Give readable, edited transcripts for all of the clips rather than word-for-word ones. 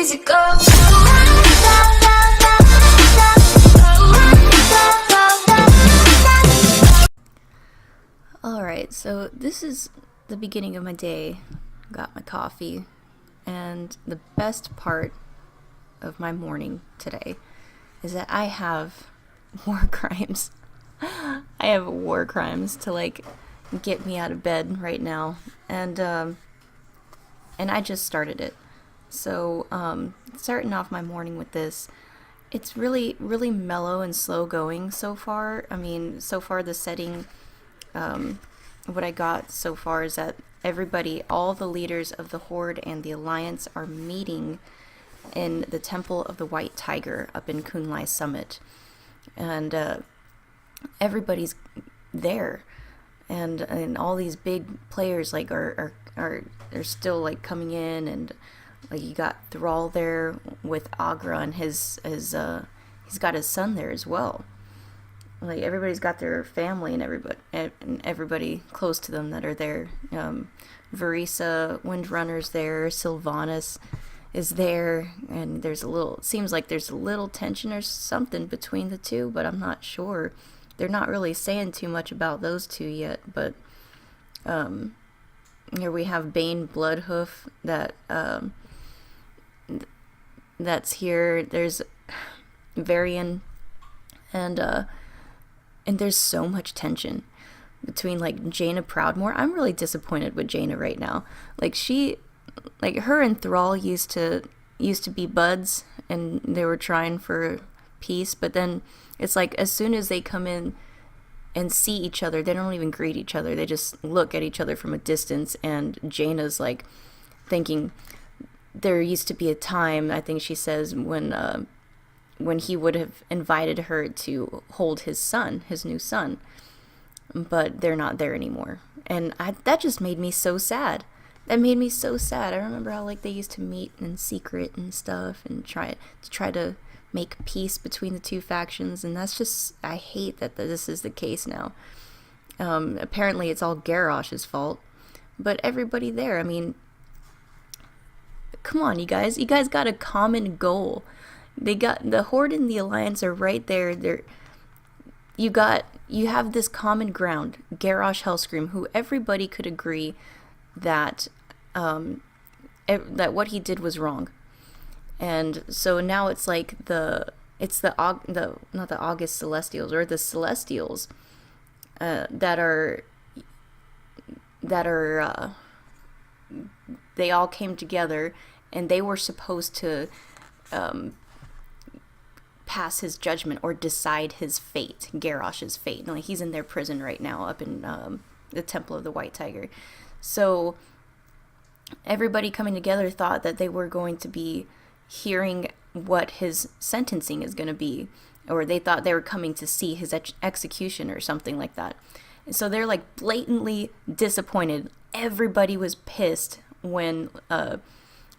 easy go. Alright, so this is the beginning of my day. Got my coffee, and the best part of my morning today is that I have war crimes. I have war crimes to like get me out of bed right now, and I just started it. So starting off my morning with this, it's really mellow and slow going so far. I mean, so far the setting, what I got so far is that everybody, all the leaders of the Horde and the Alliance are meeting in the Temple of the White Tiger up in Kunlai Summit, and everybody's there, and all these big players like are still like coming in, and like you got Thrall there with Agra, and he's got his son there as well. Like everybody's got their family and everybody close to them that are there. Varisa, Windrunner's there, Sylvanas is there, and seems like there's a little tension or something between the two, but I'm not sure. They're not really saying too much about those two yet, but here we have Bane Bloodhoof that's here. There's Varian, and there's so much tension between like Jaina Proudmoore. I'm really disappointed with Jaina right now. Like her and Thrall used to be buds, and they were trying for peace, but then it's like as soon as they come in and see each other, they don't even greet each other. They just look at each other from a distance, and Jaina's like thinking there used to be a time, I think she says, when he would have invited her to hold his new son, but they're not there anymore. And that just made me so sad. That made me so sad. I remember how like they used to meet in secret and stuff and try to make peace between the two factions, and that's just, I hate that this is the case now. Apparently it's all Garrosh's fault, but everybody there, I mean, come on, you guys got a common goal. They got the Horde and the Alliance are right there. You have this common ground, Garrosh Hellscream, who everybody could agree that that what he did was wrong. And so now it's like not the August Celestials, or the Celestials that are they all came together, and they were supposed to pass his judgment or decide his fate, Garrosh's fate. Like, he's in their prison right now up in the Temple of the White Tiger. So everybody coming together thought that they were going to be hearing what his sentencing is going to be, or they thought they were coming to see his execution or something like that. And so they're like blatantly disappointed. Everybody was pissed when I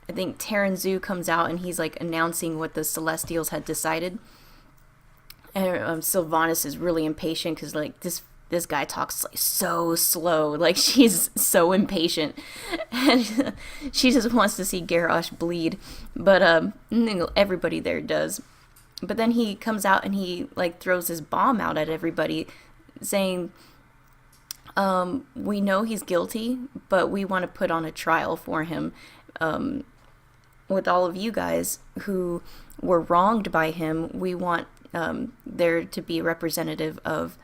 think Terran comes out and he's like announcing what the Celestials had decided. And Sylvanas is really impatient because like this guy talks like so slow, like she's so impatient, and she just wants to see Garrosh bleed. But everybody there does. But then he comes out and he like throws his bomb out at everybody, saying, "We know he's guilty, but we want to put on a trial for him. With all of you guys who were wronged by him, we want there to be a representative of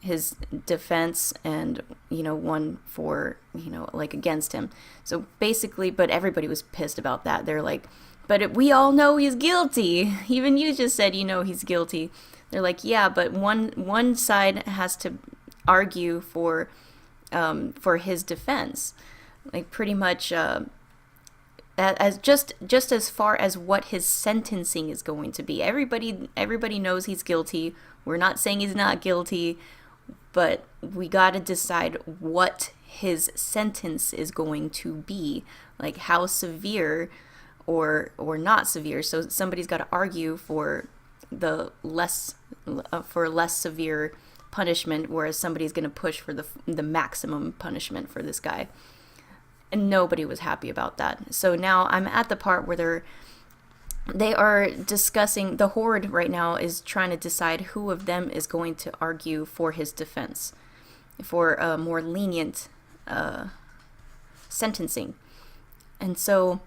his defense and, one for, like against him." So basically, but everybody was pissed about that. They're like, but we all know he's guilty. Even you just said, he's guilty. They're like, yeah, but one side has to argue for his defense. Like pretty much, as just as far as what his sentencing is going to be. Everybody knows he's guilty. We're not saying he's not guilty, but we got to decide what his sentence is going to be, like how severe or not severe. So somebody's got to argue for less severe punishment, whereas somebody's going to push for the maximum punishment for this guy. And nobody was happy about that. So now I'm at the part where they are discussing, the Horde right now is trying to decide who of them is going to argue for his defense, for a more lenient sentencing. And so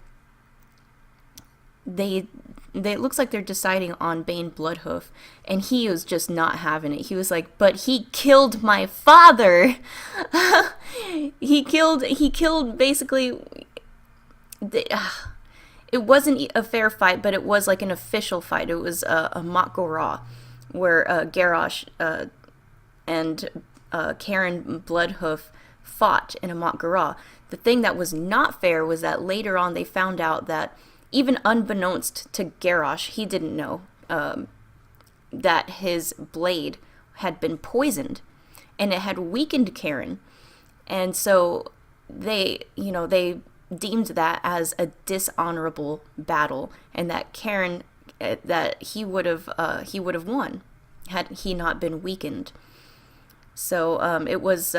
it looks like they're deciding on Bane Bloodhoof, and he was just not having it. He was like, but he killed my father. he killed basically it wasn't a fair fight, but it was like an official fight. It was a Mot Gorah, where Garrosh and Karen Bloodhoof fought in a Mot Gorah. The thing that was not fair was that later on they found out that, even unbeknownst to Garrosh, he didn't know that his blade had been poisoned, and it had weakened Karen. And so they deemed that as a dishonorable battle, and that Karen, that he would have won had he not been weakened. So it was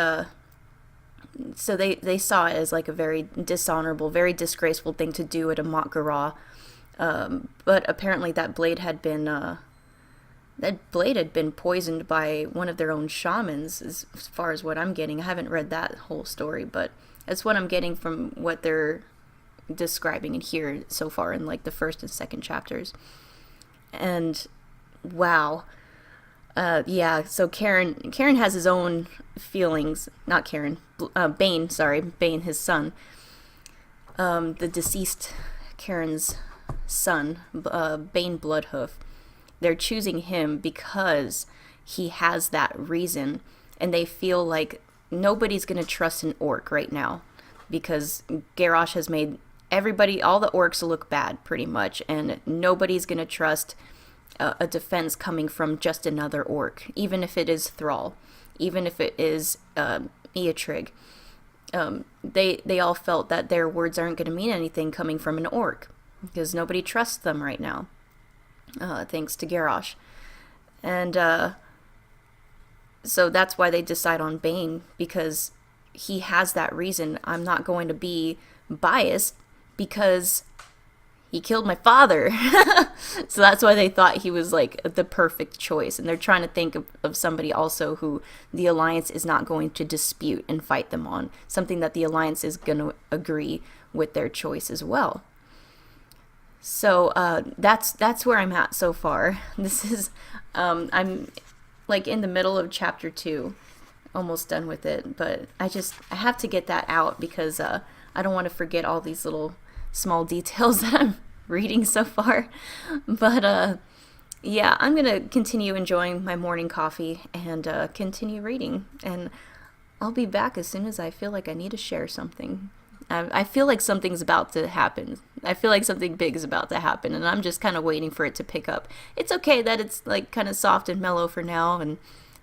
so they saw it as like a very dishonorable, very disgraceful thing to do at a Mot Gorah. But apparently that blade had been poisoned by one of their own shamans, as far as what I'm getting. I haven't read that whole story, but that's what I'm getting from what they're describing in here so far in like the first and second chapters. And wow. Yeah, so Karen has his own feelings. Not Karen, Bane, his son. The deceased Karen's son, Bane Bloodhoof. They're choosing him because he has that reason, and they feel like nobody's going to trust an orc right now, because Garrosh has made everybody, all the orcs, look bad pretty much, and nobody's going to trust a defense coming from just another orc, even if it is Thrall, even if it is Eotrig. They all felt that their words aren't going to mean anything coming from an orc, because nobody trusts them right now, thanks to Garrosh. And so that's why they decide on Bane, because he has that reason. I'm not going to be biased because he killed my father. So that's why they thought he was like the perfect choice. And they're trying to think of somebody also who the Alliance is not going to dispute and fight them on. Something that the Alliance is going to agree with their choice as well. So that's where I'm at so far. This is, I'm like in the middle of chapter 2, almost done with it. But I have to get that out because I don't want to forget all these little small details that I'm reading so far. But yeah, I'm gonna continue enjoying my morning coffee and continue reading, and I'll be back as soon as I feel like I need to share something. I feel like something's about to happen. I feel like something big is about to happen, and I'm just kind of waiting for it to pick up. It's okay that it's like kind of soft and mellow for now, and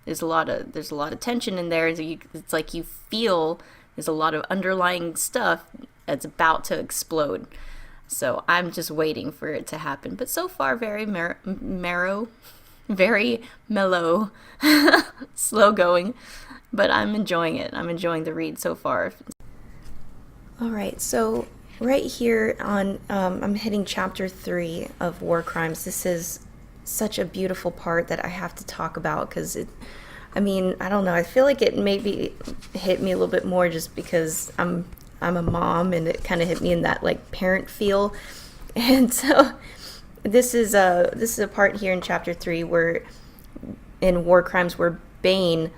there's a lot of tension in there. It's like you feel there's a lot of underlying stuff that's about to explode. So I'm just waiting for it to happen. But so far, very very mellow, slow going. But I'm enjoying it. I'm enjoying the read so far. All right, so right here on, I'm hitting chapter 3 of War Crimes. This is such a beautiful part that I have to talk about because I don't know. I feel like it maybe hit me a little bit more just because I'm a mom, and it kind of hit me in that like parent feel. And so this is a part here in chapter 3 where in War Crimes where Bane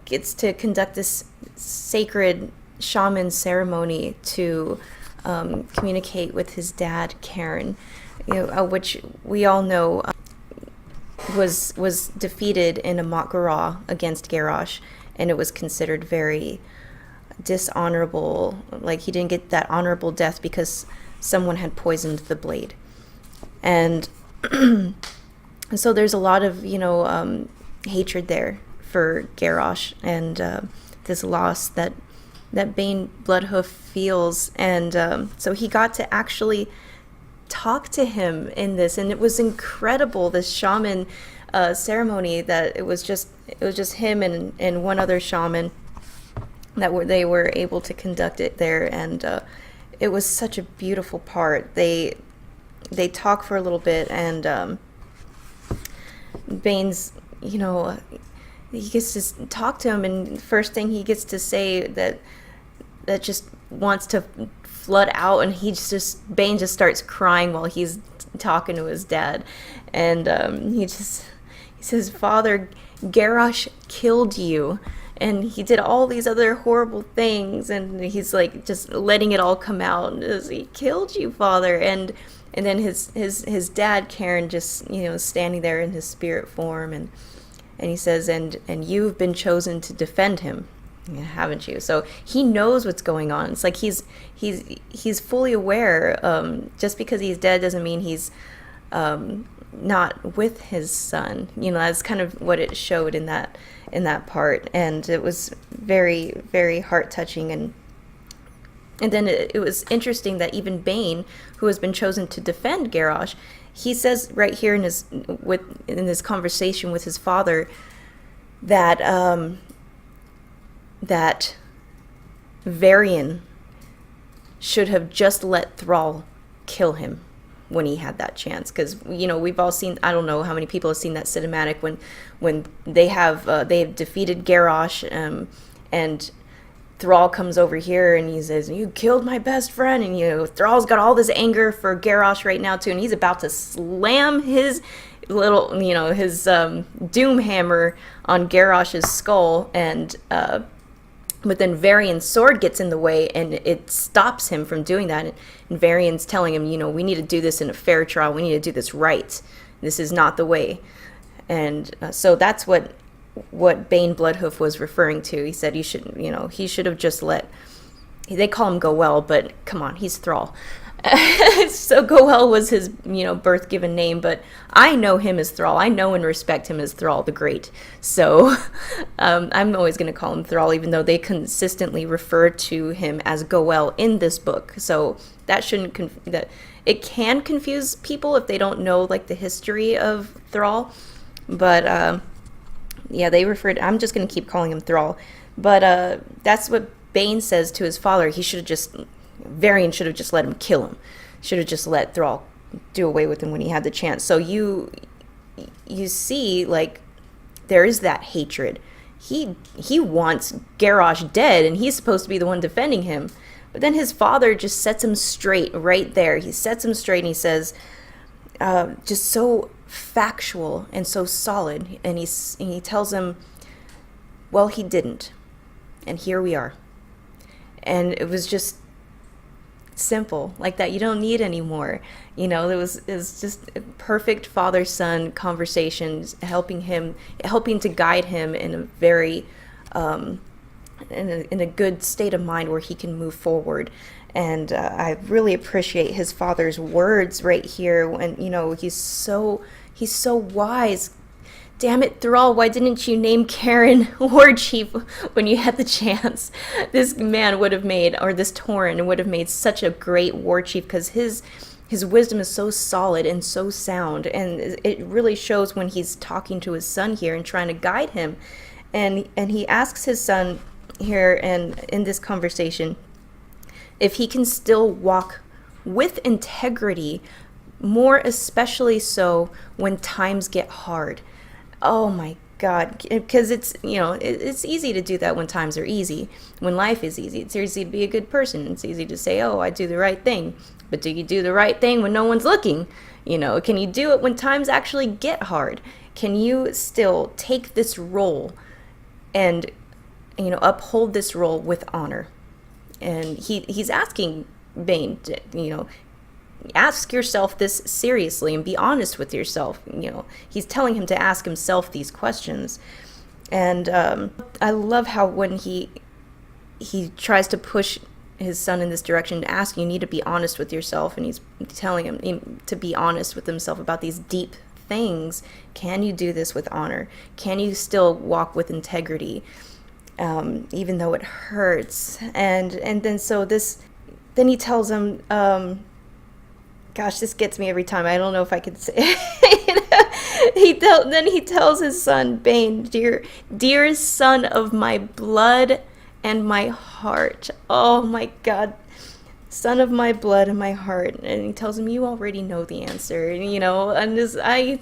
gets to conduct this sacred shaman ceremony to communicate with his dad, Karen, which we all know was defeated in a Mot Gorah against Garrosh, and it was considered very dishonorable. Like, he didn't get that honorable death because someone had poisoned the blade. And so there's a lot of hatred there for Garrosh, and this loss that Bane Bloodhoof feels. And so he got to actually talk to him in this, and it was incredible, this shaman ceremony, that it was just him and one other shaman that they were able to conduct it there. And it was such a beautiful part. They they talk for a little bit, and Bane's, he gets to talk to him, and first thing he gets to say that just wants to flood out, and Bane just starts crying while he's talking to his dad, and he says, "Father, Garrosh killed you, and he did all these other horrible things," and he's like just letting it all come out, and he killed you, Father, and then his dad, Karen, just standing there in his spirit form, and he says, and you've been chosen to defend him, haven't you? So he knows what's going on. It's like he's fully aware. Just because he's dead doesn't mean he's not with his son. That's kind of what it showed in that part, and it was very, very heart touching. And then it was interesting that even Bane, who has been chosen to defend Garrosh, he says right here in this conversation with his father that that Varian should have just let Thrall kill him when he had that chance, because we've all seen, I don't know how many people have seen that cinematic when they have defeated Garrosh, and Thrall comes over here and he says, "You killed my best friend," and Thrall's got all this anger for Garrosh right now too, and he's about to slam his little his doom hammer on Garrosh's skull, and but then Varian's sword gets in the way and it stops him from doing that. And Varian's telling him, we need to do this in a fair trial. We need to do this right. This is not the way. And so that's what Bane Bloodhoof was referring to. He said he should have just let, they call him Goel, but come on, he's Thrall. So Goel was his, birth given name, but I know him as Thrall. I know and respect him as Thrall the Great. So I'm always going to call him Thrall, even though they consistently refer to him as Goel in this book. So that shouldn't that it can confuse people if they don't know the history of Thrall. But yeah, they referred. I'm just going to keep calling him Thrall. But that's what Bane says to his father. Varian should have just let him kill him. Should have just let Thrall do away with him when he had the chance. So you see, there is that hatred. He wants Garrosh dead, and he's supposed to be the one defending him. But then his father just sets him straight right there. He sets him straight, and he says, just so factual and so solid. And he tells him, well, he didn't. And here we are. And it was just simple like that. You don't need any more. It was just perfect father-son conversations, helping to guide him in a very in a good state of mind where he can move forward. And I really appreciate his father's words right here when he's so wise. Damn it, Thrall, why didn't you name Karen War Chief when you had the chance? This man would have made, or this Tauren would have made such a great war chief, because his wisdom is so solid and so sound, and it really shows when he's talking to his son here and trying to guide him. And he asks his son here and in this conversation if he can still walk with integrity, more especially so when times get hard. Oh my God, because it's easy to do that when times are easy, when life is easy. It's easy to be a good person. It's easy to say, oh, I do the right thing. But do you do the right thing when no one's looking? Can you do it when times actually get hard? Can you still take this role and uphold this role with honor? And he's asking Bane to, ask yourself this seriously and be honest with yourself. He's telling him to ask himself these questions. And I love how when he tries to push his son in this direction to ask, you need to be honest with yourself, and he's telling him to be honest with himself about these deep things. Can you do this with honor? Can you still walk with integrity, even though it hurts? And then he tells him, gosh, this gets me every time. I don't know if I could say it. Then he tells his son, Bane, dear son of my blood and my heart. Oh my God. son of my blood and my heart, and he tells him, you already know the answer, and, you know, and just I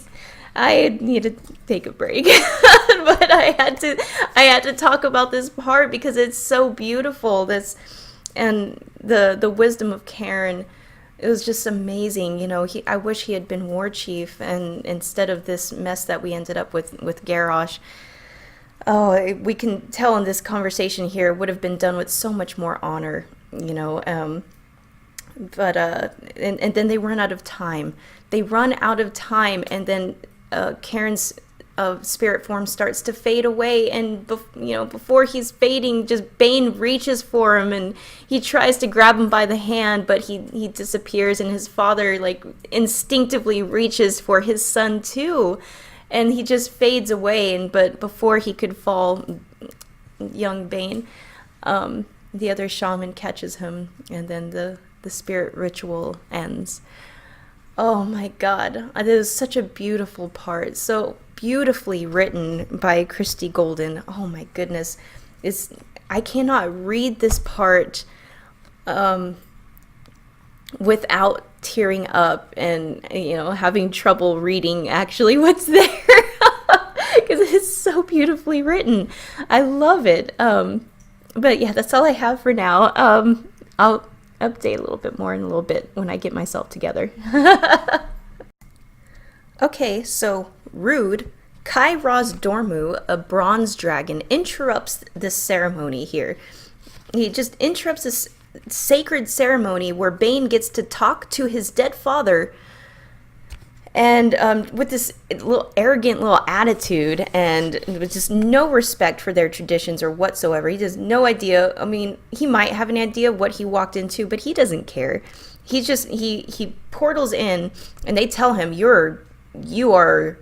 need to take a break. But I had to talk about this part because it's so beautiful. This, and the wisdom of Karen, it was just amazing. You know, I wish he had been war chief, and instead of this mess that we ended up with Garrosh. Oh, we can tell in this conversation here, would have been done with so much more honor, you know. But and then they run out of time. They run out of time, and then Karen's spirit form starts to fade away, and you know, before he's fading, just Bane reaches for him, and he tries to grab him by the hand, but he disappears, and his father like instinctively reaches for his son too, and he just fades away. And but before he could fall, young Bane, the other shaman catches him, and then the spirit ritual ends. Oh my God, it was such a beautiful part, so beautifully written by Christie Golden. Oh my goodness, I cannot read this part without tearing up and, you know, having trouble reading actually what's there because it's so beautifully written. I love it. But yeah, that's all I have for now. I'll update a little bit more in a little bit when I get myself together. Okay, so Rude, Kai-Ra's Dormu, a bronze dragon, interrupts this ceremony here. He just interrupts this sacred ceremony where Bane gets to talk to his dead father, and with this little arrogant little attitude, and with just no respect for their traditions or whatsoever. He has no idea. I mean, he might have an idea what he walked into, but he doesn't care. He just he portals in, and they tell him, you are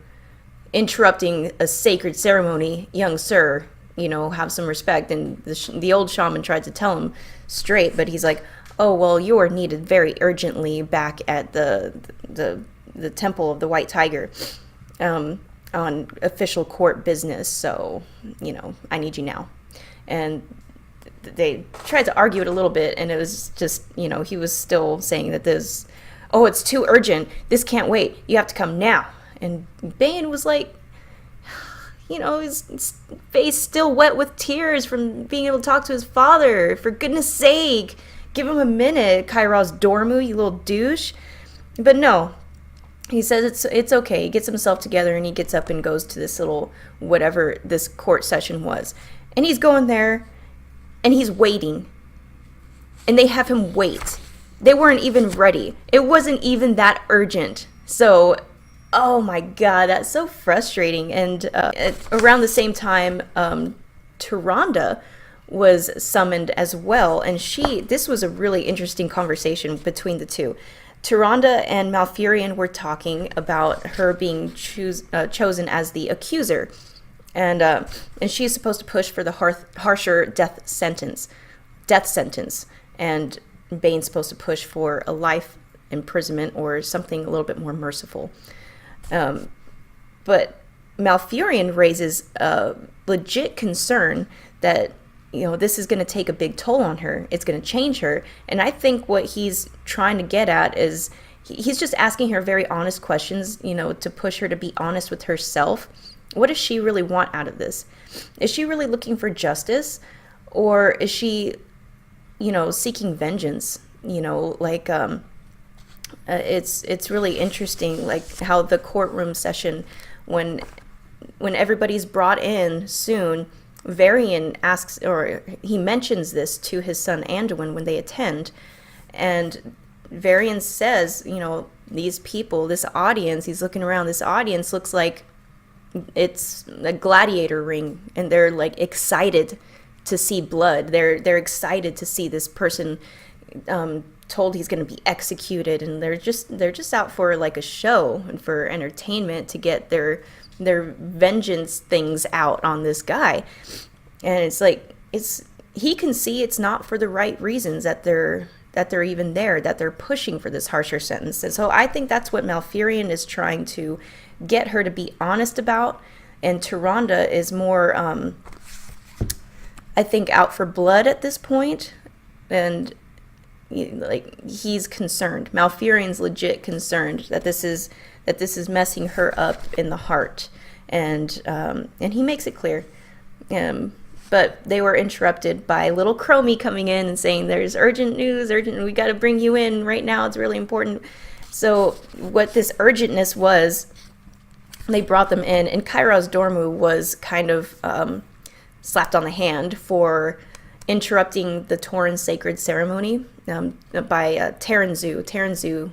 interrupting a sacred ceremony, young sir. You know, have some respect. And the old shaman tried to tell him straight, but he's like, oh well, you are needed very urgently back at the Temple of the White Tiger on official court business, so, you know, I need you now. And they tried to argue it a little bit, and it was just, you know, he was still saying that it's too urgent, this can't wait, you have to come now. And Bane was like, you know, his face still wet with tears from being able to talk to his father. For goodness sake, give him a minute, Kai-Ra's Dormu, you little douche. But no, he says it's okay. He gets himself together, and he gets up and goes to this little whatever this court session was. And he's going there, and he's waiting. And they have him wait. They weren't even ready. It wasn't even that urgent. So, oh my God, that's so frustrating. And around the same time, Tyrande was summoned as well. And this was a really interesting conversation between the two. Tyrande and Malfurion were talking about her being chosen as the accuser, and she's supposed to push for the harsher death sentence, and Bane's supposed to push for a life imprisonment or something a little bit more merciful. But Malfurion raises a legit concern that, you know, this is going to take a big toll on her. It's going to change her. And I think what he's trying to get at is he's just asking her very honest questions, you know, to push her to be honest with herself. What does she really want out of this? Is she really looking for justice? Or is she, you know, seeking vengeance? You know, like, it's really interesting, like how the courtroom session, when everybody's brought in soon, Varian asks, or he mentions this to his son Anduin when they attend, and Varian says, you know, these people, this audience, he's looking around, this audience looks like it's a gladiator ring, and they're like excited to see blood. They're excited to see this person told he's going to be executed, and they're just out for like a show and for entertainment to get their vengeance things out on this guy. And it's like, he can see it's not for the right reasons that they're even there, that they're pushing for this harsher sentence. And so I think that's what Malfurion is trying to get her to be honest about, and Tyrande is more I think out for blood at this point, and like he's concerned. Malfurion's legit concerned that this is messing her up in the heart, and he makes it clear. But they were interrupted by little Chromie coming in and saying, "There's urgent news, we got to bring you in right now. It's really important." So what this urgentness was, they brought them in, and Kairos Dormu was kind of slapped on the hand for interrupting the Tauren sacred ceremony by Taranzu. Taranzu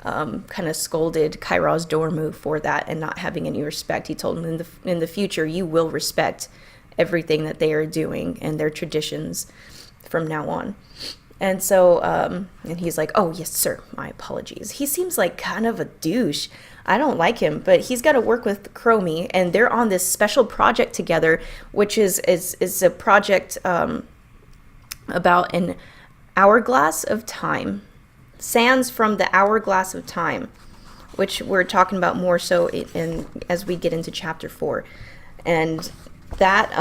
kind of scolded Kairos Dormu for that and not having any respect. He told him, in the future, you will respect everything that they are doing and their traditions from now on. And so, and he's like, "Oh, yes, sir, my apologies." He seems like kind of a douche. I don't like him, but he's got to work with Chromie, and they're on this special project together, which is a project about an hourglass of time, sands from the hourglass of time, which we're talking about more so as we get into chapter 4. And that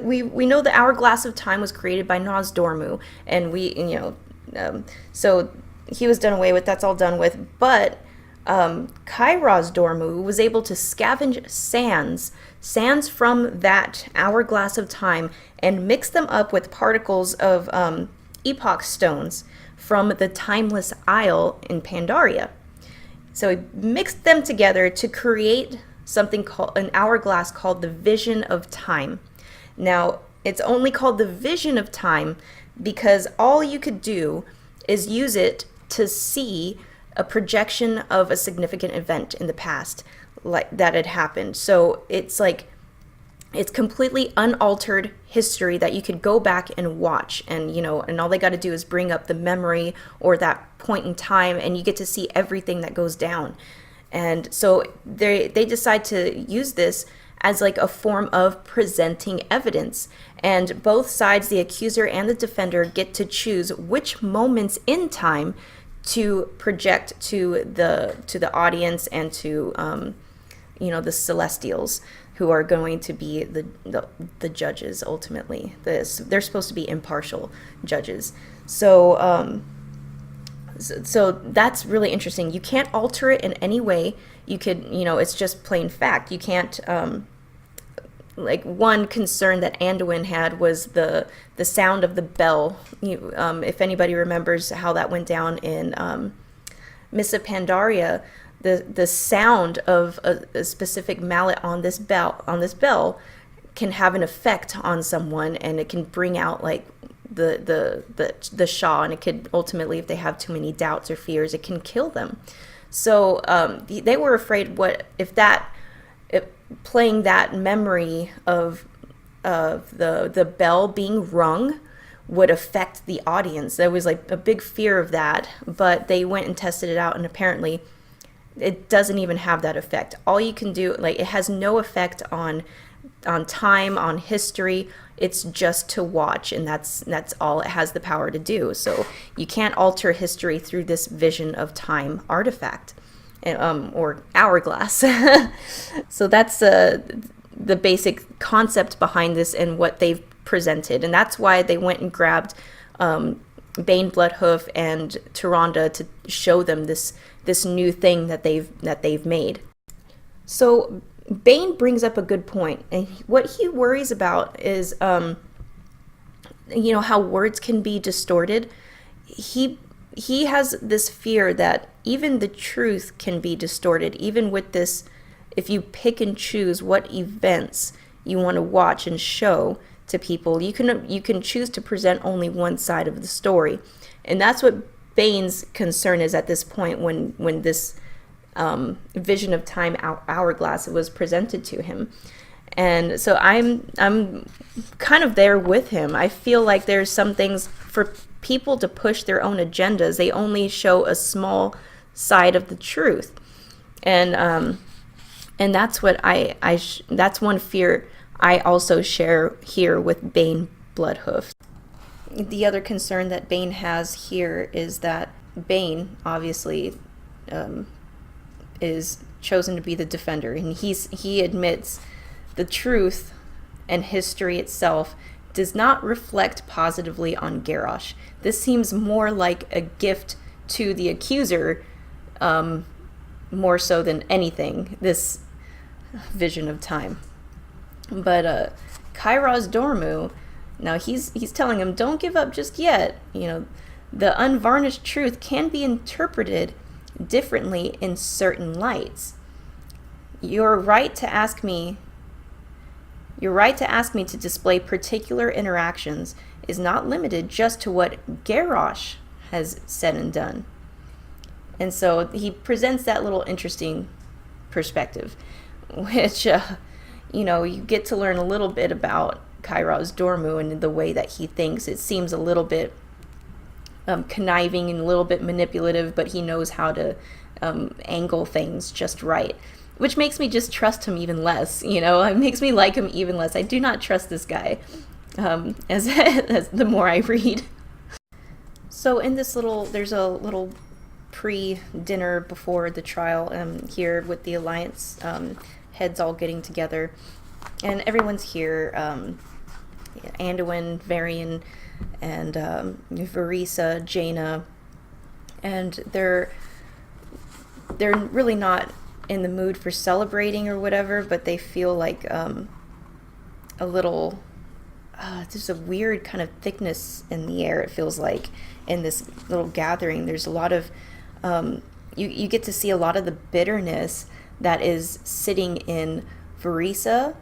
we know the hourglass of time was created by Naz Dormu, and so he was done away with. That's all done with. But Kairos Dormu was able to scavenge sands from that hourglass of time and mix them up with particles of epoch stones from the Timeless Isle in Pandaria. So he mixed them together to create something called an hourglass called the Vision of Time. Now, it's only called the Vision of Time because all you could do is use it to see a projection of a significant event in the past, like that had happened. So it's completely unaltered history that you could go back and watch, and all they got to do is bring up the memory or that point in time, and you get to see everything that goes down. And so they decide to use this as like a form of presenting evidence, and both sides, the accuser and the defender, get to choose which moments in time to project to the audience and to the Celestials, who are going to be the judges ultimately. They're supposed to be impartial judges. So that's really interesting. You can't alter it in any way. You could, it's just plain fact. You can't, one concern that Anduin had was the sound of the bell. If anybody remembers how that went down in Mists of Pandaria, the sound of a specific mallet on this bell can have an effect on someone, and it can bring out like the Shah, and it could ultimately, if they have too many doubts or fears, it can kill them. So they were afraid, what if playing that memory of the bell being rung would affect the audience. There was like a big fear of that, but they went and tested it out, and apparently it doesn't even have that effect. All you can do, it has no effect on time, on history. It's just to watch, and that's all it has the power to do. So you can't alter history through this Vision of Time artifact, or hourglass. So that's the basic concept behind this and what they've presented, and that's why they went and grabbed Bane Bloodhoof and Tyrande to show them this new thing that they've made. So Bane brings up a good point, and what he worries about is how words can be distorted. He has this fear that even the truth can be distorted, even with this. If you pick and choose what events you want to watch and show to people, you can choose to present only one side of the story, and that's what Bane's concern is at this point when this Vision of Time hourglass was presented to him. And so I'm kind of there with him. I feel like there's some things for people to push their own agendas. They only show a small side of the truth, and that's what that's one fear I also share here with Bane Bloodhoof. The other concern that Bane has here is that Bane obviously is chosen to be the defender, and he admits the truth and history itself does not reflect positively on Garrosh. This seems more like a gift to the accuser, more so than anything, this vision of time. But Kairos Dormu, now he's telling him, don't give up just yet. The unvarnished truth can be interpreted differently in certain lights. Your right to ask me to display particular interactions is not limited just to what Garrosh has said and done. And so he presents that little interesting perspective, which, you get to learn a little bit about Kairos Dormu and the way that he thinks. It seems a little bit conniving and a little bit manipulative, but he knows how to angle things just right, which makes me just trust him even less. It makes me like him even less. I do not trust this guy as the more I read. So in this there's a little pre-dinner before the trial here with the Alliance heads all getting together, and everyone's here. Anduin, Varian, and Varisa, Jaina, and they're really not in the mood for celebrating or whatever, but they feel like a little there's a weird kind of thickness in the air, it feels like, in this little gathering. There's a lot of you get to see a lot of the bitterness that is sitting in Varisa,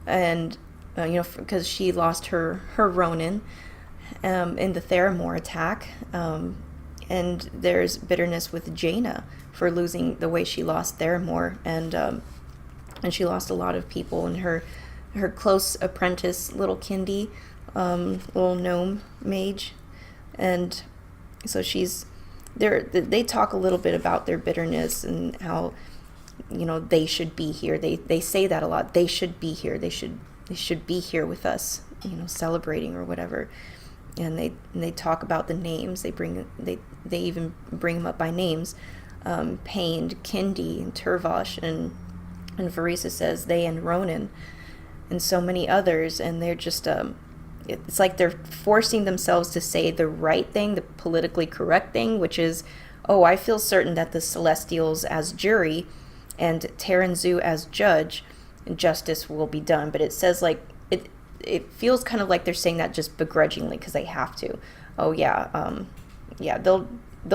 and because she lost her Ronin in the Theramore attack, and there's bitterness with Jaina for losing the way she lost Theramore, and she lost a lot of people, and her close apprentice, little Kindy, little gnome mage, and so they talk a little bit about their bitterness and how they should be here. They say that a lot. They should be here. They should be here with us, celebrating or whatever. And they talk about the names. They even bring them up by names. Pained, Kindy, and Turvosh, and Varisa says they and Ronan, and so many others. And they're just it's like they're forcing themselves to say the right thing, the politically correct thing, which is, I feel certain that the Celestials as jury and Terranzu as judge, justice will be done. But it says it feels kind of like they're saying that just begrudgingly because they have to. They'll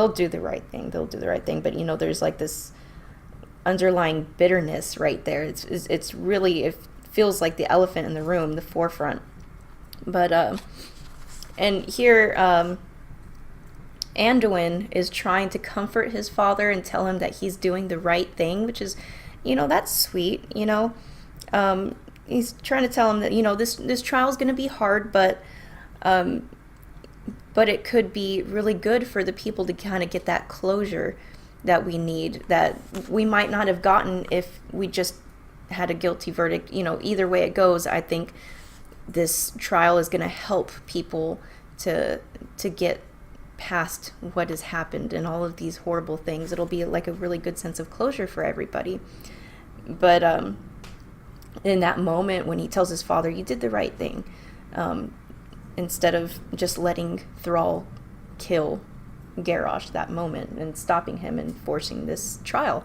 do the right thing. They'll do the right thing. But there's like this underlying bitterness right there. It's really, it feels like the elephant in the room, the forefront. But and here Anduin is trying to comfort his father and tell him that he's doing the right thing, which is, that's sweet. He's trying to tell him that this trial is going to be hard, but it could be really good for the people to kind of get that closure that we need, that we might not have gotten if we just had a guilty verdict. Either way it goes, I think this trial is going to help people to get past what has happened and all of these horrible things. It'll be like a really good sense of closure for everybody. But in that moment when he tells his father, you did the right thing, instead of just letting Thrall kill Garrosh that moment and stopping him and forcing this trial.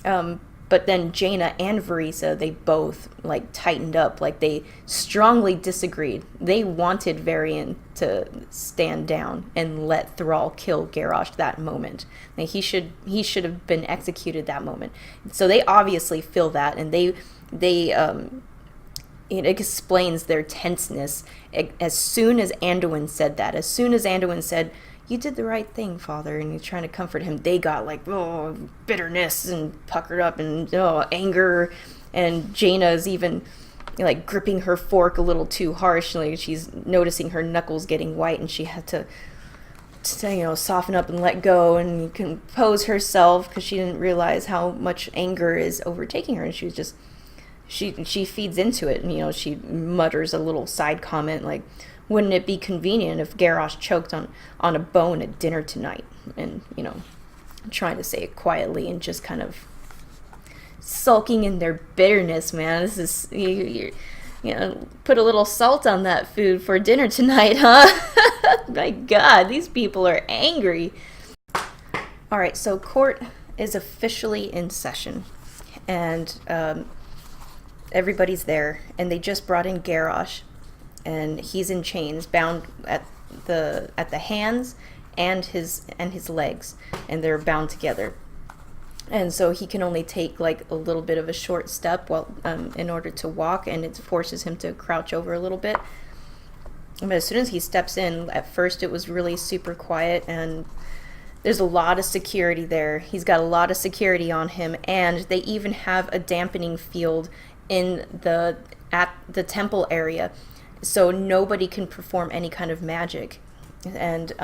But then Jaina and Varisa, they both tightened up, they strongly disagreed. They wanted Varian to stand down and let Thrall kill Garrosh that moment. He should have been executed that moment. So they obviously feel that, and it explains their tenseness as soon as Anduin said that. As soon as Anduin said, you did the right thing, father, and you're trying to comfort him, they got bitterness and puckered up and anger, and Jaina's even gripping her fork a little too harshly. She's noticing her knuckles getting white, and she had to soften up and let go and compose herself because she didn't realize how much anger is overtaking her, and she was just she feeds into it, and she mutters a little side comment wouldn't it be convenient if Garrosh choked on a bone at dinner tonight? And, trying to say it quietly and just kind of sulking in their bitterness, man. This is, put a little salt on that food for dinner tonight, huh? My God, these people are angry. All right, so court is officially in session, and everybody's there, and they just brought in Garrosh, and he's in chains, bound at the hands and his legs, and they're bound together. And so he can only take like a little bit of a short step while in order to walk, and it forces him to crouch over a little bit. But as soon as he steps in, at first it was really super quiet, and there's a lot of security there. He's got a lot of security on him, and they even have a dampening field at the temple area, so nobody can perform any kind of magic. And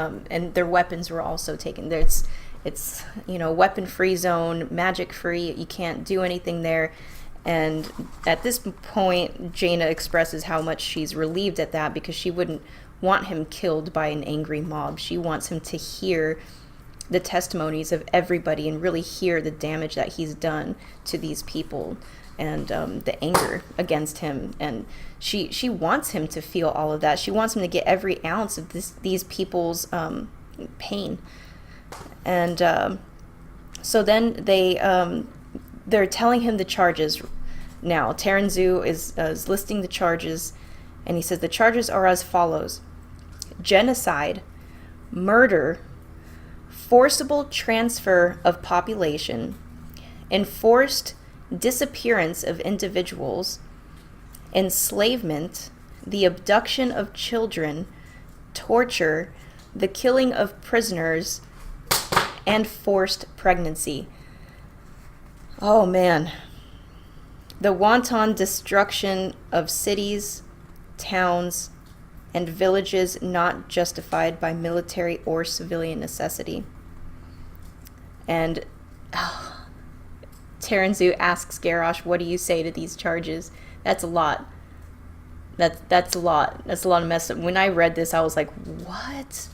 their weapons were also taken. It's weapon-free zone, magic-free. You can't do anything there. And at this point, Jaina expresses how much she's relieved at that, because she wouldn't want him killed by an angry mob. She wants him to hear the testimonies of everybody and really hear the damage that he's done to these people, and the anger against him. And she wants him to feel all of that. She wants him to get every ounce of these people's pain. And so then they're telling him the charges. Now Taranzu is listing the charges, and he says the charges are as follows: genocide, murder, forcible transfer of population, enforced disappearance of individuals, enslavement, the abduction of children, torture, the killing of prisoners, and forced pregnancy. Oh man. The wanton destruction of cities, towns, and villages not justified by military or civilian necessity. And Taranzu asks Garrosh, what do you say to these charges? That's a lot. That's a lot. That's a lot of mess up. When I read this, I was like, what?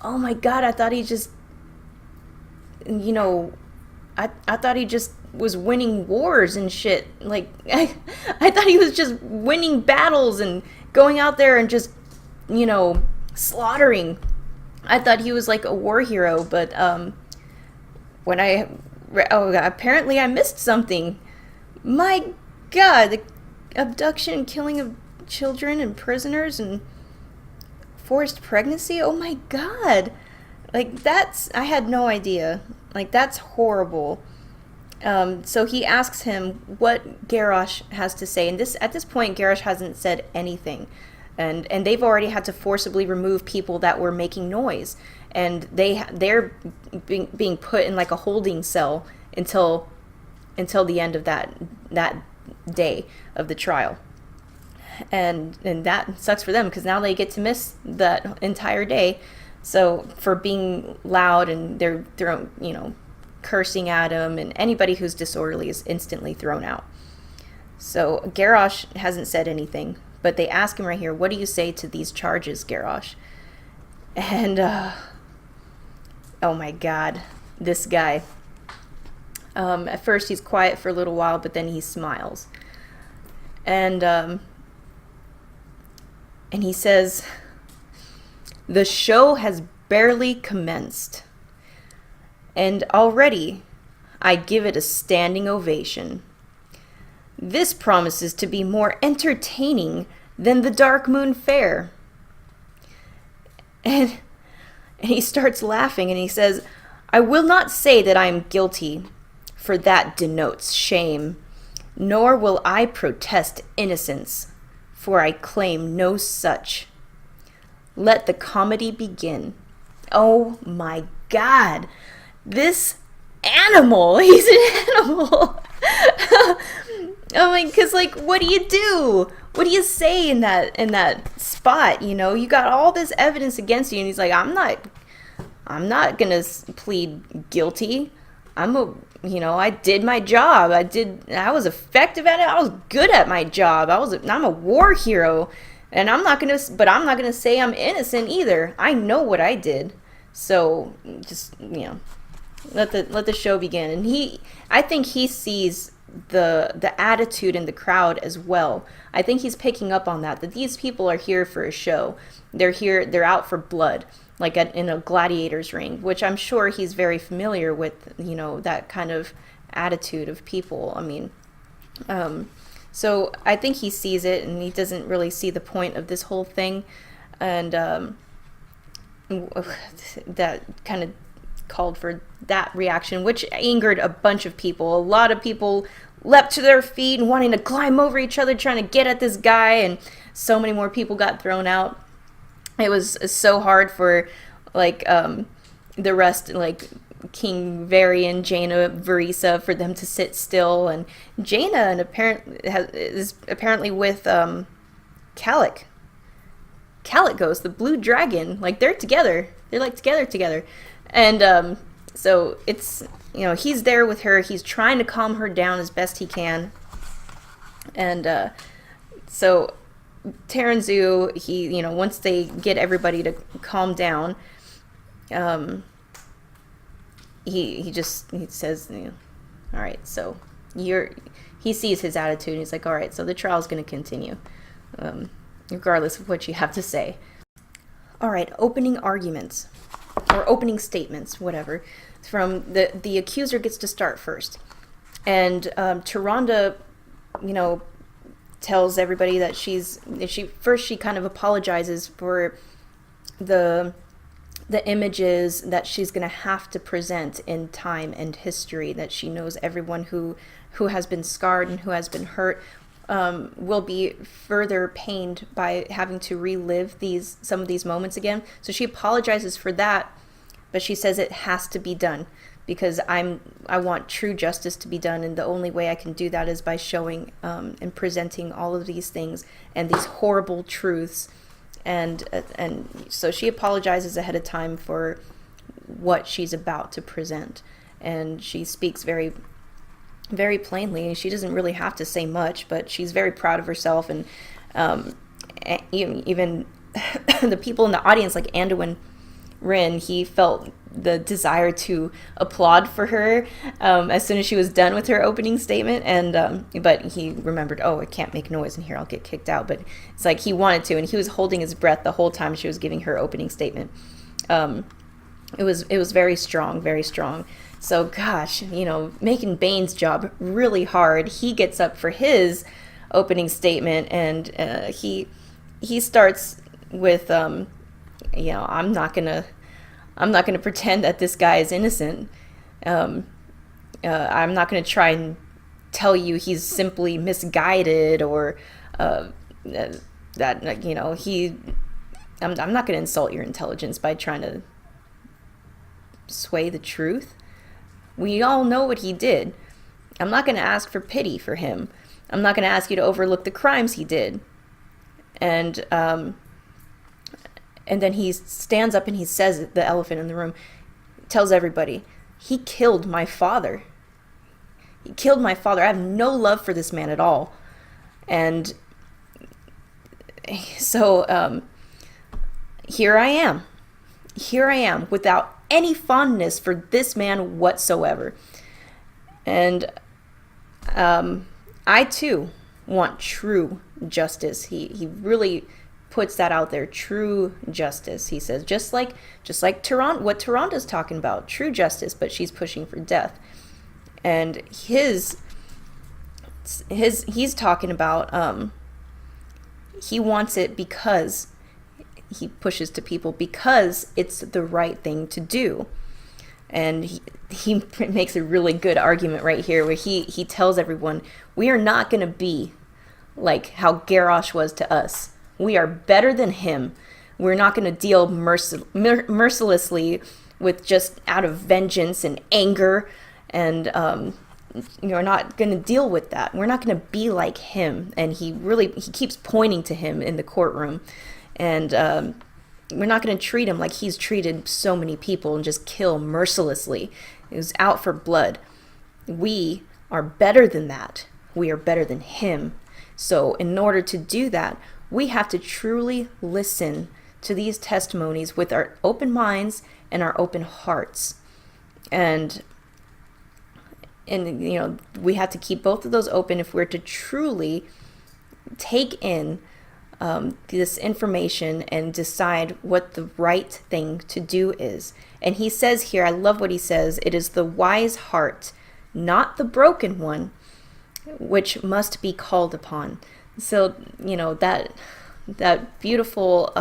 Oh my God, I thought he just, I thought he just was winning wars and shit. Like, I thought he was just winning battles and going out there and just, slaughtering. I thought he was like a war hero, but when apparently I missed something. My God, the abduction and killing of children and prisoners and forced pregnancy. Oh my God. Like, I had no idea. Like, that's horrible. So he asks him what Garrosh has to say, and at this point Garrosh hasn't said anything, and they've already had to forcibly remove people that were making noise, and they're being put in like a holding cell until the end of that day of the trial, and that sucks for them, because now they get to miss that entire day. So for being loud, and they're cursing at him, and anybody who's disorderly is instantly thrown out. So Garrosh hasn't said anything, but they ask him right here, what do you say to these charges, Garrosh? And oh my God, this guy. At first he's quiet for a little while, but then he smiles. And he says, the show has barely commenced, and already I give it a standing ovation. This promises to be more entertaining than the Dark Moon Fair. And he starts laughing, and he says, I will not say that I am guilty, for that denotes shame, nor will I protest innocence, for I claim no such. Let the comedy begin. Oh my God. This animal. He's an animal. Because what do you do? What do you say in that spot? You got all this evidence against you, and he's like, I'm not gonna plead guilty. I did my job. I was effective at it. I was good at my job. I'm a war hero. And I'm not gonna say I'm innocent either. I know what I did. So just let the show begin. And I think he sees the attitude in the crowd as well. I think he's picking up on that these people are here for a show. They're out for blood, like in a gladiator's ring, which I'm sure he's very familiar with, that kind of attitude of people. I mean, so I think he sees it, and he doesn't really see the point of this whole thing, and that kind of called for that reaction, which angered a bunch of people. A lot of people leapt to their feet and wanting to climb over each other, trying to get at this guy, and so many more people got thrown out. It was so hard for the rest, like King Varian, Jaina, Varisa, for them to sit still. And Jaina is apparently with Kalik. Kalik goes, the blue dragon, like they're together. They're like together. And so it's, he's there with her. He's trying to calm her down as best he can. And so Taranzu, he, once they get everybody to calm down, he says, all right, so he sees his attitude, and he's like, all right, so the trial's going to continue, regardless of what you have to say. All right, opening arguments, or opening statements, whatever, from the accuser gets to start first. And Tyrande, tells everybody that she kind of apologizes for the images that she's going to have to present in time and history, that she knows everyone who has been scarred and who has been hurt will be further pained by having to relive some of these moments again. So she apologizes for that, but she says it has to be done because I want true justice to be done, and the only way I can do that is by showing and presenting all of these things and these horrible truths. And so she apologizes ahead of time for what she's about to present, and she speaks very, very plainly. She doesn't really have to say much, but she's very proud of herself. And even the people in the audience, like Anduin Rin, he felt the desire to applaud for her as soon as she was done with her opening statement, and but he remembered, I can't make noise in here, I'll get kicked out. But it's like he wanted to, and he was holding his breath the whole time she was giving her opening statement. It was very strong, very strong. So gosh, making Bane's job really hard. He gets up for his opening statement, and he starts with I'm not gonna pretend that this guy is innocent. I'm not gonna try and tell you he's simply misguided, or that I'm not gonna insult your intelligence by trying to sway the truth. We all know what he did. I'm not gonna ask for pity for him. I'm not gonna ask you to overlook the crimes he did. And then he stands up and he says, the elephant in the room, tells everybody, he killed my father. He killed my father. I have no love for this man at all. And so here I am without any fondness for this man whatsoever. And I too want true justice. He really puts that out there, true justice. He says, just like Tyrande, what Tyrande's talking about, true justice, but she's pushing for death. And he's talking about he wants it because he pushes to people because it's the right thing to do. And he makes a really good argument right here where he tells everyone, we are not going to be like how Garrosh was to us. We are better than him. We're not going to deal mercilessly with just out of vengeance and anger, and we're not going to deal with that. We're not going to be like him. And he keeps pointing to him in the courtroom, and we're not going to treat him like he's treated so many people and just kill mercilessly. He was out for blood. We are better than that. We are better than him. So in order to do that, we have to truly listen to these testimonies with our open minds and our open hearts. And and we have to keep both of those open if we're to truly take in this information and decide what the right thing to do is. And he says here, I love what he says, it is the wise heart, not the broken one, which must be called upon. So, that beautiful,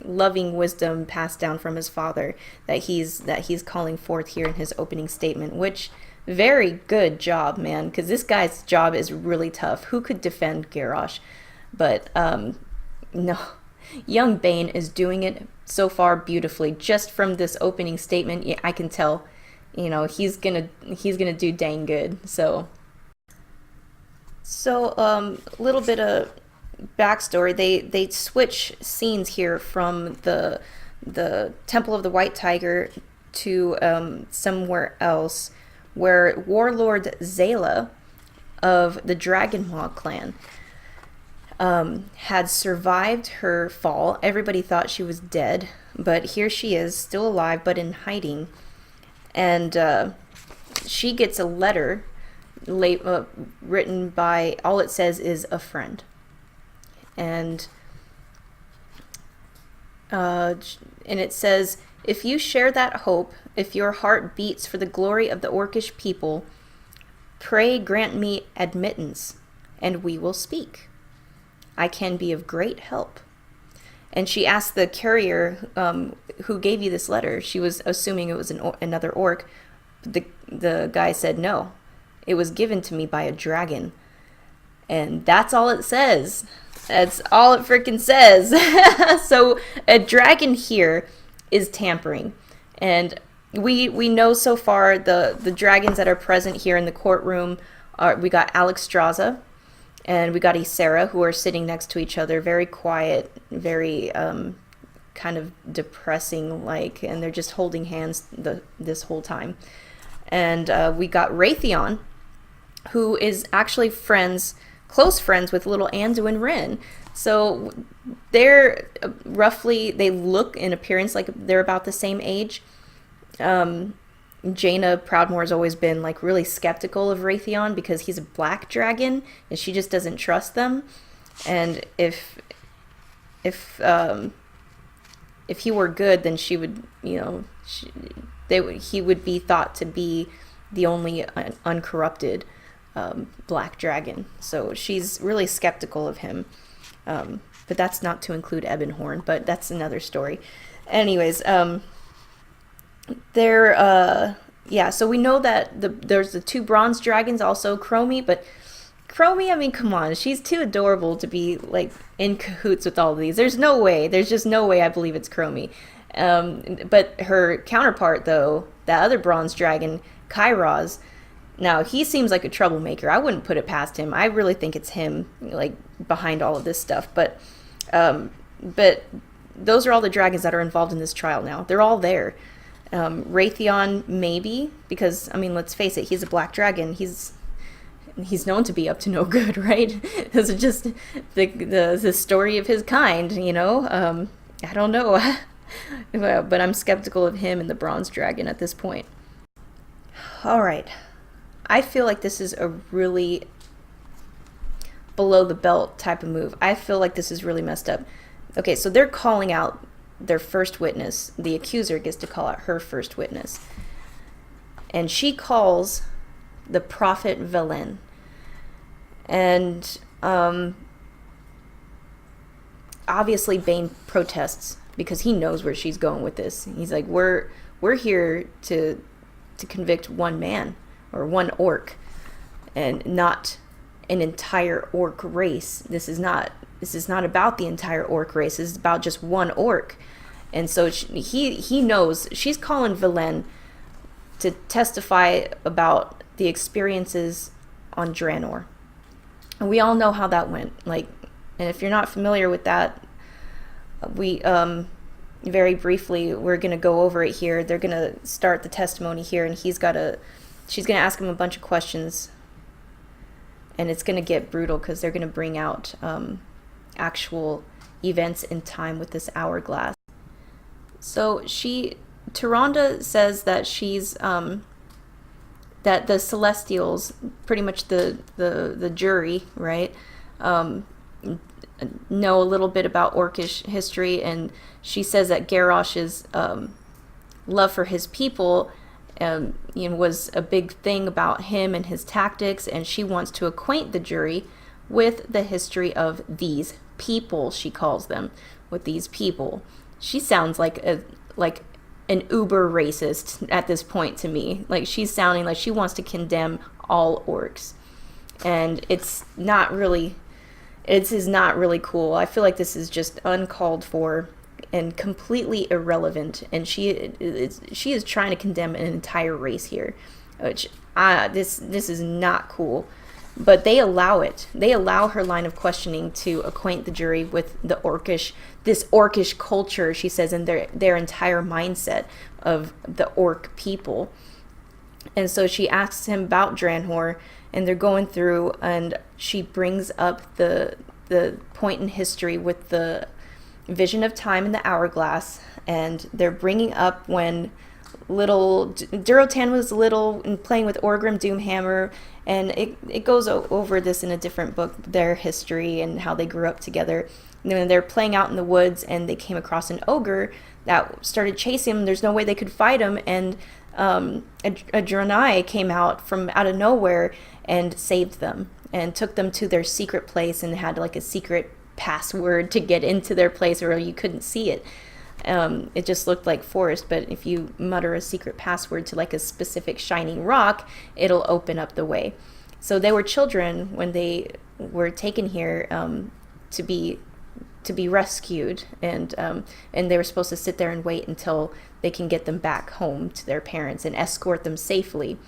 loving wisdom passed down from his father that he's calling forth here in his opening statement, which very good job, man, because this guy's job is really tough. Who could defend Garrosh? But no, young Bane is doing it so far beautifully. Just from this opening statement, I can tell, he's gonna do dang good. So a little bit of backstory. They switch scenes here from the Temple of the White Tiger to somewhere else, where Warlord Zayla of the Dragonmaw clan had survived her fall. Everybody thought she was dead, but here she is, still alive, but in hiding. And she gets a letter written by, all it says is a friend. And it says, if you share that hope, if your heart beats for the glory of the Orcish people, pray grant me admittance, and we will speak. I can be of great help. And she asked the courier who gave you this letter. She was assuming it was another orc. The guy said, no, it was given to me by a dragon. And that's all it says. That's all it freaking says. So a dragon here is tampering. And we know so far the dragons that are present here in the courtroom are, we got Alexstrasza and we got Ysera, who are sitting next to each other, very quiet, very kind of depressing, like, and they're just holding hands this whole time. And we got Raytheon, who is actually close friends with little Anduin Wrynn. So they're they look in appearance like they're about the same age. Jaina Proudmoore has always been like really skeptical of Raytheon because he's a black dragon and she just doesn't trust them. And if he were good, then she would, he would be thought to be the only uncorrupted black dragon. So she's really skeptical of him. But that's not to include Ebonhorn, but that's another story. Anyways, so we know that there's the two bronze dragons, also Chromie, but Chromie, I mean, come on, she's too adorable to be like in cahoots with all of these. There's just no way I believe it's Chromie. But her counterpart, though, that other bronze dragon, Kairos, now he seems like a troublemaker. I wouldn't put it past him. I really think it's him, like, behind all of this stuff. But those are all the dragons that are involved in this trial now. They're all there. Raytheon, maybe, because, I mean, let's face it, he's a black dragon. He's known to be up to no good, right? This is just the story of his kind, I don't know. But I'm skeptical of him and the bronze dragon at this point. All right. I feel like this is a really below the belt type of move. I feel like this is really messed up. Okay, so they're calling out their first witness. The accuser gets to call out her first witness. And she calls the prophet Velen. And obviously Bane protests because he knows where she's going with this. He's like, we're here to convict one man or one orc and not an entire orc race. This is not about the entire orc race. This is about just one orc. And so he knows. She's calling Velen to testify about the experiences on Draenor. And we all know how that went. Like, and if you're not familiar with that, we very briefly, we're going to go over it here. They're going to start the testimony here, and she's going to ask him a bunch of questions. And it's going to get brutal because they're going to bring out actual events in time with this hourglass. So Tyrande says that she's that the Celestials, pretty much the jury, right, know a little bit about Orcish history, and she says that Garrosh's love for his people was a big thing about him and his tactics, and she wants to acquaint the jury with the history of these people, she calls them, with these people. She sounds like an uber racist at this point to me. Like, she's sounding like she wants to condemn all orcs, and this is not really cool. I feel like this is just uncalled for and completely irrelevant, and she is trying to condemn an entire race here, which this is not cool. But they allow it. They allow her line of questioning to acquaint the jury with this orcish culture, she says, and their entire mindset of the orc people. And so she asks him about Dranhor, and they're going through, and she brings up the point in history with the vision of time in the hourglass, and they're bringing up when little Durotan was little and playing with Orgrim Doomhammer, and it goes over this in a different book, their history and how they grew up together. And then they're playing out in the woods, and they came across an ogre that started chasing them. There's no way they could fight him, and a Draenei came out from out of nowhere and saved them and took them to their secret place, and had like a secret password to get into their place, or you couldn't see it. It just looked like forest, but if you mutter a secret password to like a specific shining rock, it'll open up the way. So they were children when they were taken here to be rescued, and they were supposed to sit there and wait until they can get them back home to their parents and escort them safely.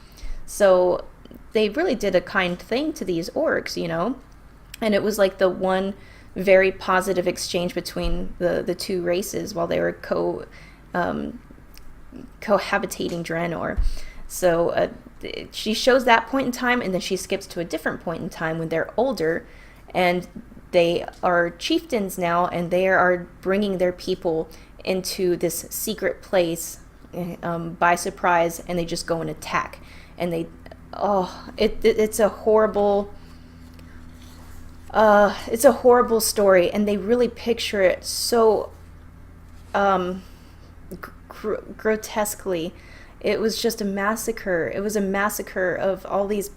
So they really did a kind thing to these orcs, and it was like the one very positive exchange between the two races while they were cohabitating Draenor. So she shows that point in time, and then she skips to a different point in time when they're older, and they are chieftains now, and they are bringing their people into this secret place by surprise, and they just go and attack. And it's a horrible story, and they really picture it so grotesquely. It was just a massacre. It was a massacre of all these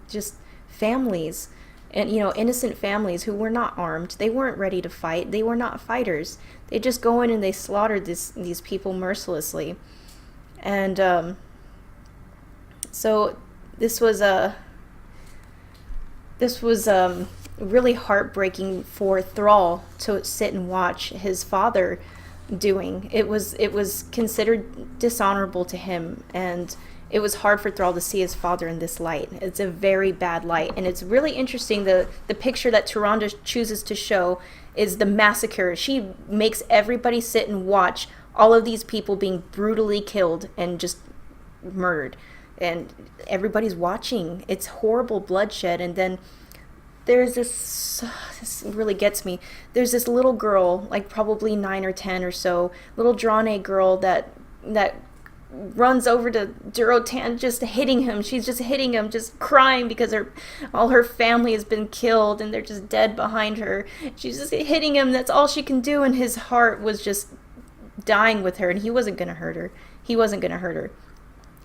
just families, and innocent families who were not armed. They weren't ready to fight. They were not fighters. They just go in and they slaughtered these people mercilessly. And so this was really heartbreaking for Thrall to sit and watch his father doing. It was considered dishonorable to him, and it was hard for Thrall to see his father in this light. It's a very bad light, and it's really interesting. The picture that Tyrande chooses to show is the massacre. She makes everybody sit and watch all of these people being brutally killed and just murdered, and everybody's watching. It's horrible bloodshed. And then there's this really gets me. There's this little girl, like probably 9 or 10 or so, little Draenei girl that runs over to Durotan, just hitting him. She's just hitting him, just crying because all her family has been killed and they're just dead behind her. She's just hitting him. That's all she can do, and his heart was just dying with her, and he wasn't going to hurt her.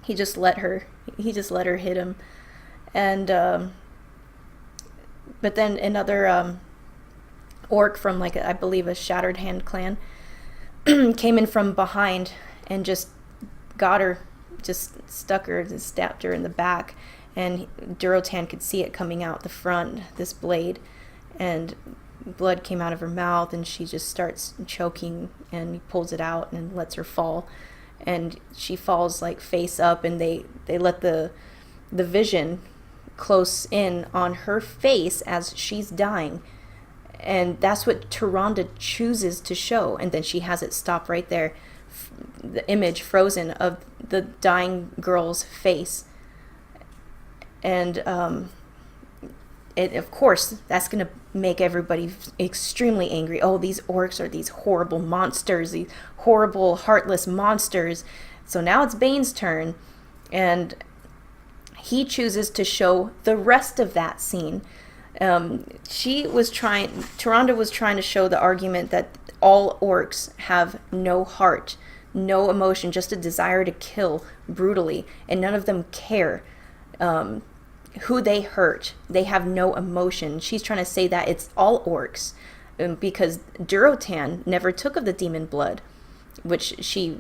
He just let her hit him. And but then another orc from, like, I believe a Shattered Hand clan came in from behind and just got her, just stuck her, just stabbed her in the back, and Durotan could see it coming out the front, this blade, and blood came out of her mouth, and she just starts choking, and he pulls it out and lets her fall, and she falls like face up, and they let the vision close in on her face as she's dying, and that's what Tyrande chooses to show. And then she has it stop right there, the image frozen of the dying girl's face. And it, of course, that's going to make everybody extremely angry. Oh, these orcs are these horrible monsters, these horrible, heartless monsters. So now it's Bane's turn, and he chooses to show the rest of that scene. Tyrande was trying to show the argument that all orcs have no heart, no emotion, just a desire to kill brutally, and none of them care who they hurt. They have no emotion. She's trying to say that it's all orcs, because Durotan never took of the demon blood, which she,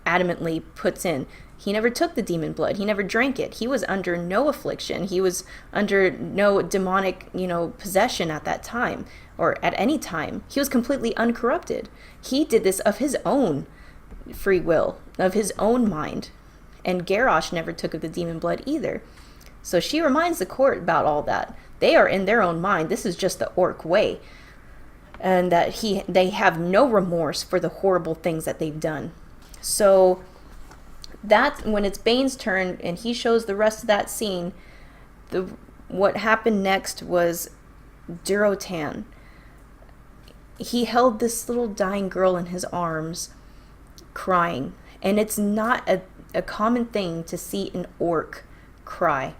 adamantly puts in. He never took the demon blood. He never drank it. He was under no affliction. He was under no demonic, possession at that time, or at any time. He was completely uncorrupted. He did this of his own free will, of his own mind. And Garrosh never took of the demon blood either. So she reminds the court about all that. They are in their own mind. This is just the orc way. And that they have no remorse for the horrible things that they've done. So that when it's Bane's turn and he shows the rest of that scene, what happened next was Durotan. He held this little dying girl in his arms, crying. And it's not a common thing to see an orc cry.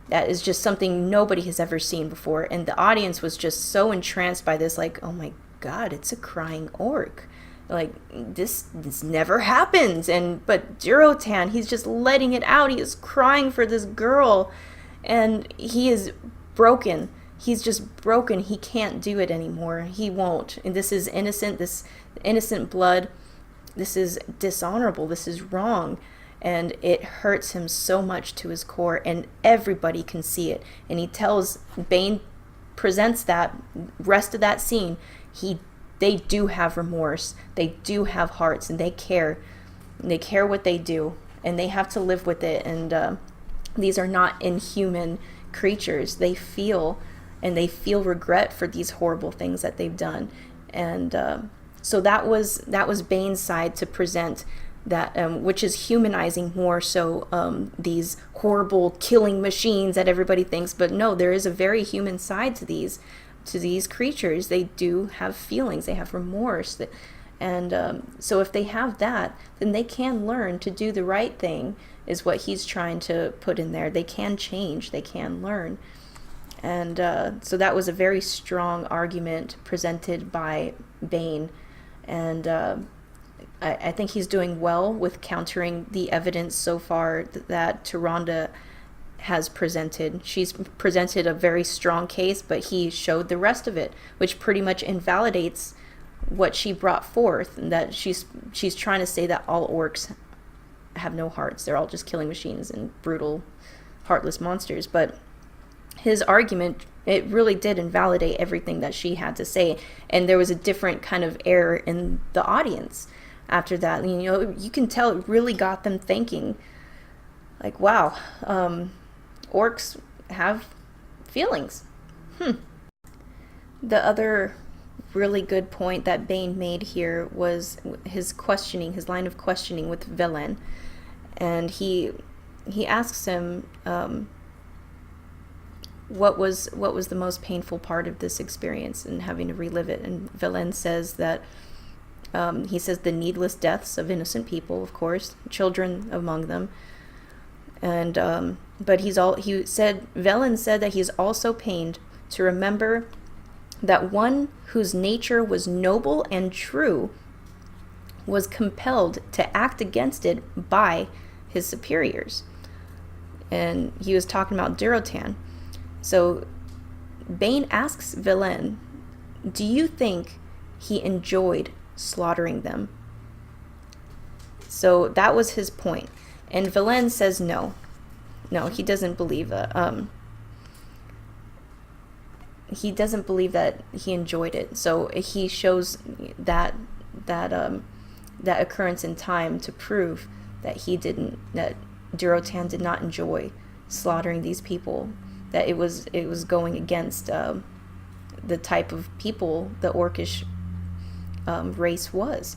That is just something nobody has ever seen before. And the audience was just so entranced by this, like, oh my God, it's a crying orc. Like, this never happens. But Durotan, he's just letting it out. He is crying for this girl. And he is broken. He's just broken. He can't do it anymore. He won't. And this is innocent. This innocent blood. This is dishonorable. This is wrong. And it hurts him so much to his core, and everybody can see it. And Bane presents that rest of that scene. They do have remorse. They do have hearts, and they care. They care what they do, and they have to live with it. And these are not inhuman creatures. They feel regret for these horrible things that they've done. And so that was Bane's side to present that, which is humanizing more so these horrible killing machines that everybody thinks. But no, there is a very human side to these creatures. They do have feelings. They have remorse. And so if they have that, then they can learn to do the right thing, is what he's trying to put in there. They can change. They can learn. And so that was a very strong argument presented by Bane. And I think he's doing well with countering the evidence so far that Tyrande has presented. She's presented a very strong case, but he showed the rest of it, which pretty much invalidates what she brought forth, and that she's trying to say that all orcs have no hearts. They're all just killing machines and brutal, heartless monsters. But his argument, it really did invalidate everything that she had to say, and there was a different kind of air in the audience after that. You can tell it really got them thinking, like, wow, orcs have feelings. The other really good point that Bane made here was his line of questioning with Velen. And he asks him, what was the most painful part of this experience and having to relive it. And Velen says that he says the needless deaths of innocent people, of course, children among them. And but Velen said that he's also pained to remember that one whose nature was noble and true was compelled to act against it by his superiors. And he was talking about Durotan. So Bane asks Velen, do you think he enjoyed slaughtering them? So that was his point. And Velen says no, he doesn't believe that. He doesn't believe that he enjoyed it. So he shows that occurrence in time to prove that that Durotan did not enjoy slaughtering these people. That it was going against the type of people the orcish race was.